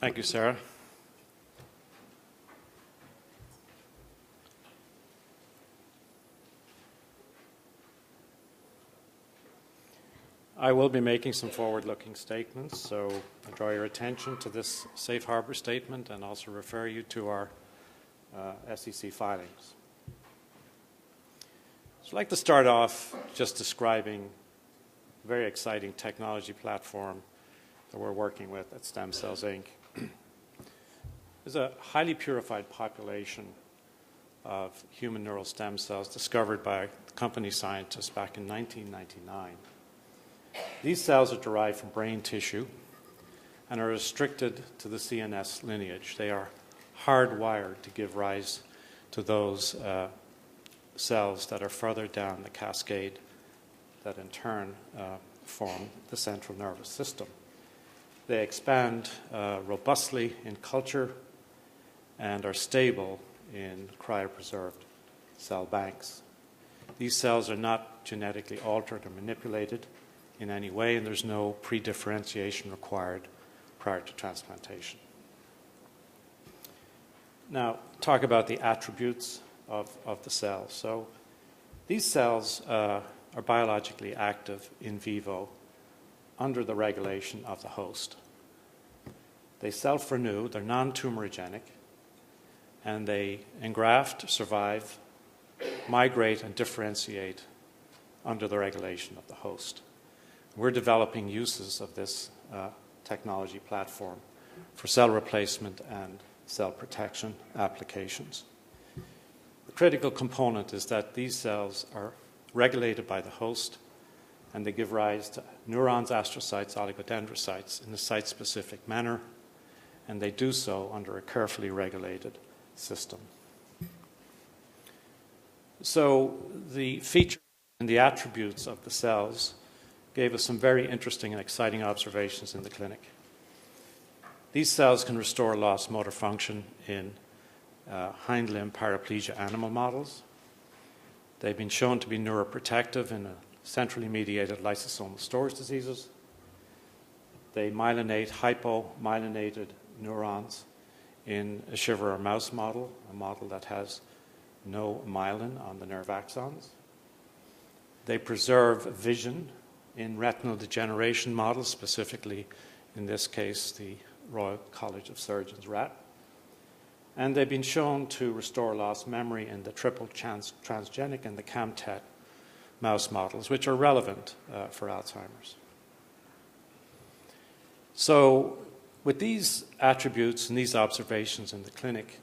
Thank you, Sarah. I will be making some forward-looking statements, so I draw your attention to this safe harbor statement and also refer you to our SEC filings. So I'd like to start off just describing a very exciting technology platform that we're working with at Stem Cells, Inc. There's a highly purified population of human neural stem cells discovered by company scientists back in 1999. These cells are derived from brain tissue and are restricted to the CNS lineage. They are hardwired to give rise to those cells that are further down the cascade that in turn form the central nervous system. They expand robustly in culture and are stable in cryopreserved cell banks. These cells are not genetically altered or manipulated in any way, and there's no pre-differentiation required prior to transplantation. Now, talk about the attributes of the cells. So these cells are biologically active in vivo under the regulation of the host. They self-renew, they're non-tumorigenic, and they engraft, survive, migrate, and differentiate under the regulation of the host. We're developing uses of this technology platform for cell replacement and cell protection applications. The critical component is that these cells are regulated by the host, and they give rise to neurons, astrocytes, oligodendrocytes in a site-specific manner, and they do so under a carefully regulated system. So the features and the attributes of the cells gave us some very interesting and exciting observations in the clinic. These cells can restore lost motor function in hind limb paraplegia animal models. They've been shown to be neuroprotective in centrally mediated lysosomal storage diseases. They myelinate hypomyelinated neurons in a shiver mouse model, a model that has no myelin on the nerve axons. They preserve vision in retinal degeneration models, specifically, in this case, the Royal College of Surgeons rat. And they've been shown to restore lost memory in the triple transgenic and the CAMTET mouse models, which are relevant for Alzheimer's. So with these attributes and these observations in the clinic,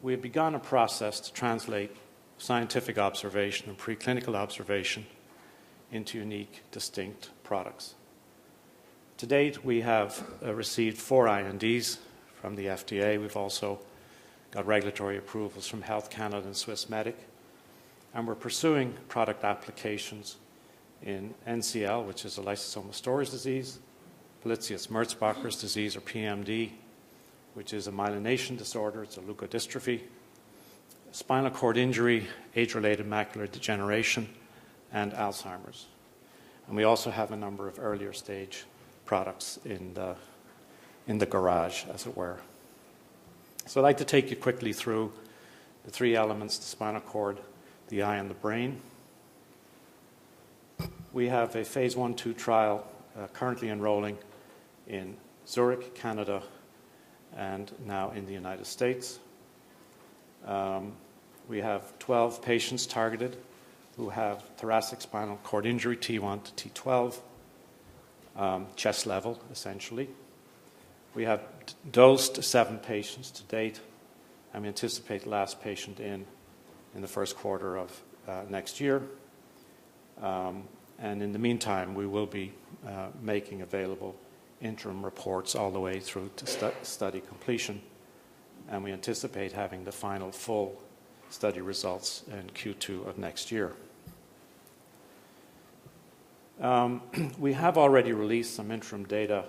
we have begun a process to translate scientific observation and preclinical observation into unique, distinct products. To date, we have received 4 INDs from the FDA. We've also got regulatory approvals from Health Canada and Swissmedic, and we're pursuing product applications in NCL, which is a lysosomal storage disease, Pelizaeus-Merzbacher's disease, or PMD, which is a myelination disorder. It's a leukodystrophy, spinal cord injury, age-related macular degeneration, and Alzheimer's. And we also have a number of earlier stage products in the garage, as it were. So I'd like to take you quickly through the 3 elements: the spinal cord, the eye, and the brain. We have a phase 1/2 trial currently enrolling in Zurich, Canada, and now in the United States. We have 12 patients targeted who have thoracic spinal cord injury, T1 to T12, chest level, essentially. We have dosed 7 patients to date, and we anticipate the last patient in the first quarter of next year. And in the meantime, we will be making available interim reports all the way through to study completion, and we anticipate having the final full study results in Q2 of next year. We have already released some interim data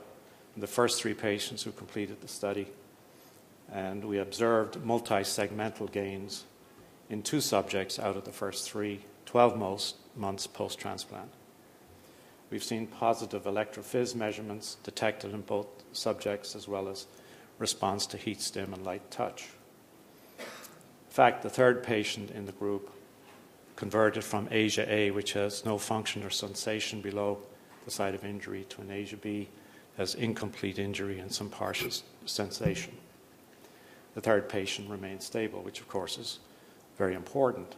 in the first 3 patients who completed the study, and we observed multi-segmental gains in 2 subjects out of the first 3, 12 months post-transplant. We've seen positive electrophys measurements detected in both subjects, as well as response to heat stim and light touch. In fact, the third patient in the group converted from Asia A, which has no function or sensation below the site of injury, to an Asia B, has incomplete injury and some partial sensation. The third patient remains stable, which of course is very important.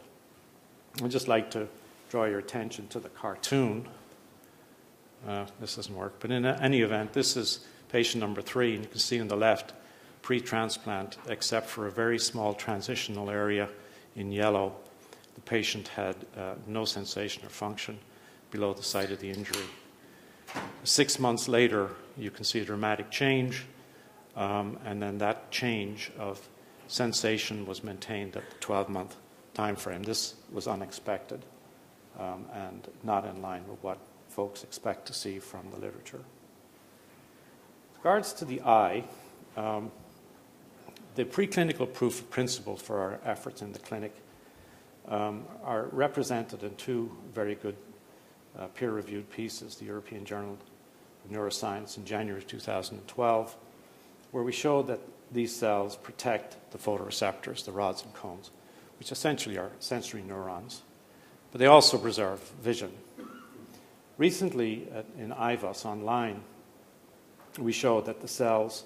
I'd just like to draw your attention to the cartoon. This doesn't work, but in any event, this is patient number 3, and you can see on the left, pre-transplant, except for a very small transitional area in yellow, the patient had no sensation or function below the site of the injury. 6 months later, you can see a dramatic change, and then that change of sensation was maintained at the 12-month time frame. This was unexpected and not in line with what folks expect to see from the literature. With regards to the eye, the preclinical proof of principle for our efforts in the clinic are represented in 2 very good peer-reviewed pieces, the European Journal of Neuroscience in January 2012, where we showed that these cells protect the photoreceptors, the rods and cones, which essentially are sensory neurons, but they also preserve vision. Recently, in IVUS online, we showed that the cells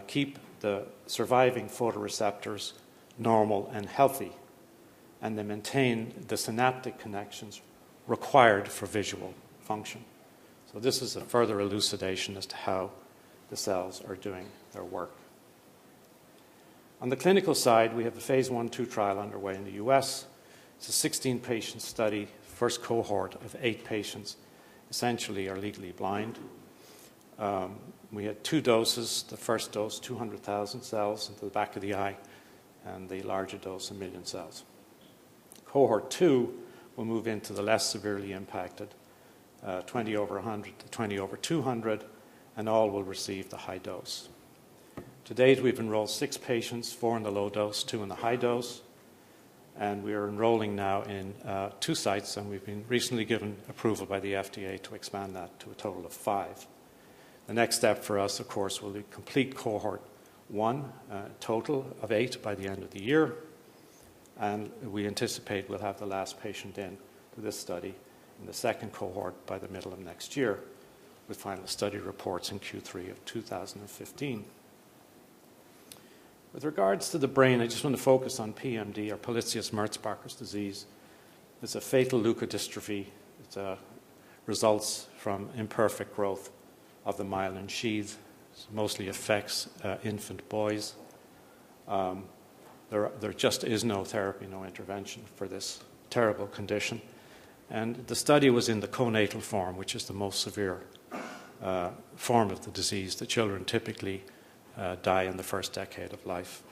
keep the surviving photoreceptors normal and healthy, and they maintain the synaptic connections required for visual function. So this is a further elucidation as to how the cells are doing their work. On the clinical side, we have a phase 1/2 trial underway in the US. It's a 16-patient study. First cohort of 8 patients essentially are legally blind. We had 2 doses. The first dose, 200,000 cells into the back of the eye, and the larger dose, 1 million cells. Cohort 2 will move into the less severely impacted, 20 over 100 to 20 over 200, and all will receive the high dose. To date, we've enrolled 6 patients, 4 in the low dose, 2 in the high dose, and we are enrolling now in 2 sites, and we've been recently given approval by the FDA to expand that to a total of 5. The next step for us, of course, will be complete cohort 1, total of 8 by the end of the year, and we anticipate we'll have the last patient in to this study in the second cohort by the middle of next year, with final study reports in Q3 of 2015. With regards to the brain, I just want to focus on PMD, or Pelizaeus-Merzbacher's disease. It's a fatal leukodystrophy. It results from imperfect growth of the myelin sheath. It mostly affects infant boys. There just is no therapy, no intervention for this terrible condition. And the study was in the conatal form, which is the most severe form of the disease. The children typically die in the first decade of life.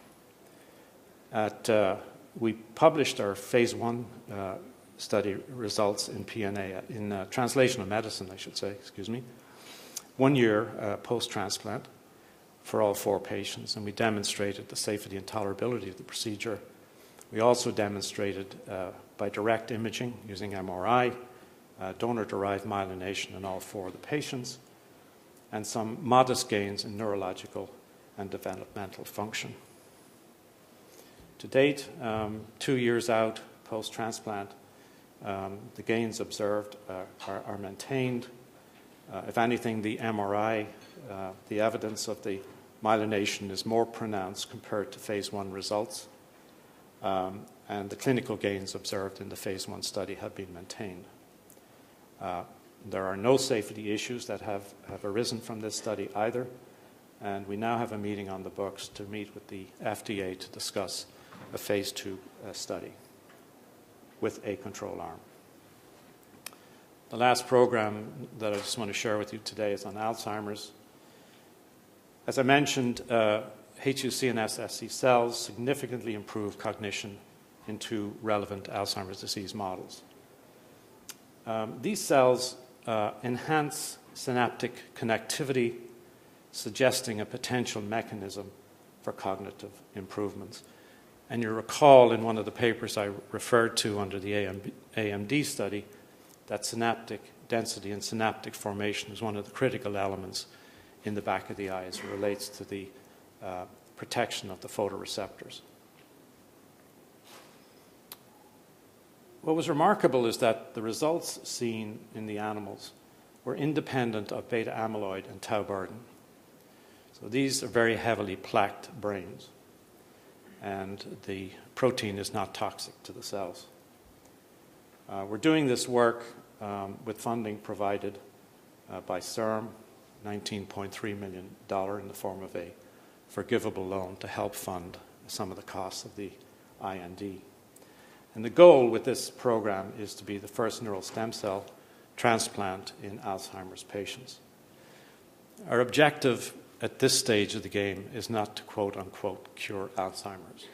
We published our phase 1 study results in PNA, in translational medicine, I should say, 1 year post-transplant for all 4 patients, and we demonstrated the safety and tolerability of the procedure. We also demonstrated by direct imaging using MRI, donor-derived myelination in all 4 of the patients, and some modest gains in neurological and developmental function. To date, 2 years out post-transplant, the gains observed are maintained. If anything, the MRI, the evidence of the myelination is more pronounced compared to phase 1 results, and the clinical gains observed in the phase 1 study have been maintained. There are no safety issues that have arisen from this study either, and we now have a meeting on the books to meet with the FDA to discuss a phase 2 study with a control arm. The last program that I just want to share with you today is on Alzheimer's. As I mentioned, HUCNS SC cells significantly improve cognition in 2 relevant Alzheimer's disease models. These cells enhance synaptic connectivity, suggesting a potential mechanism for cognitive improvements. And you recall in one of the papers I referred to under the AMD study that synaptic density and synaptic formation is one of the critical elements in the back of the eye as it relates to the protection of the photoreceptors. What was remarkable is that the results seen in the animals were independent of beta amyloid and tau burden. So these are very heavily plaqued brains, and the protein is not toxic to the cells. We're doing this work with funding provided by CIRM, $19.3 million in the form of a forgivable loan to help fund some of the costs of the IND. And the goal with this program is to be the first neural stem cell transplant in Alzheimer's patients. Our objective at this stage of the game is not to quote-unquote cure Alzheimer's.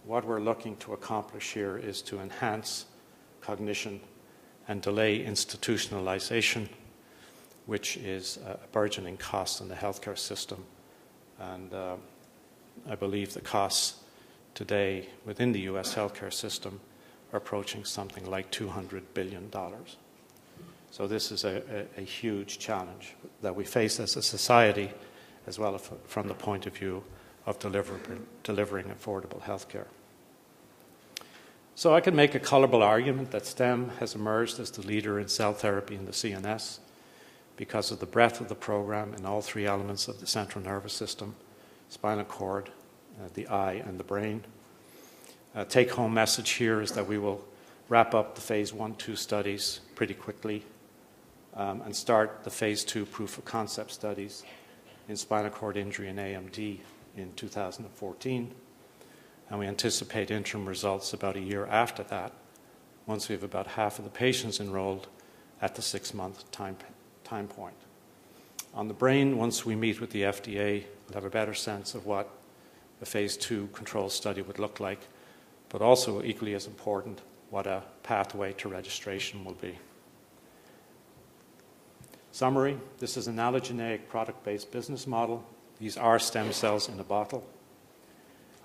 What we're looking to accomplish here is to enhance cognition and delay institutionalization, which is a burgeoning cost in the healthcare system. And I believe the costs today within the US healthcare system are approaching something like $200 billion. So this is a huge challenge that we face as a society, as well as from the point of view of delivering affordable healthcare. So I can make a colorable argument that STEM has emerged as the leader in cell therapy in the CNS because of the breadth of the program in all three elements of the central nervous system, spinal cord, the eye, and the brain. Take-home message here is that we will wrap up the phase 1-2 studies pretty quickly and start the phase 2 proof of concept studies in spinal cord injury and AMD in 2014. And we anticipate interim results about a year after that, once we have about half of the patients enrolled at the 6-month time point. On the brain, once we meet with the FDA, we'll have a better sense of what a phase 2 control study would look like, but also equally as important, what a pathway to registration will be. Summary, this is an allogeneic product-based business model. These are stem cells in a bottle.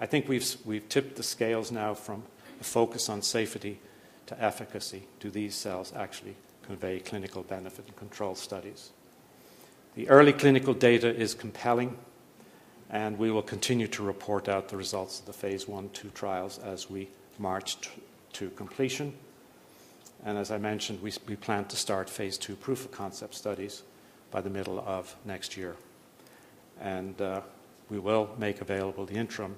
I think we've tipped the scales now from a focus on safety to efficacy. Do these cells actually convey clinical benefit in control studies? The early clinical data is compelling, and we will continue to report out the results of the phase 1-2 trials as we march to completion. And as I mentioned, we plan to start phase 2 proof of concept studies by the middle of next year. And we will make available the interim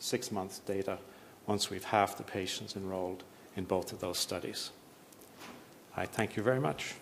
6-month data once we've half the patients enrolled in both of those studies. I thank you very much.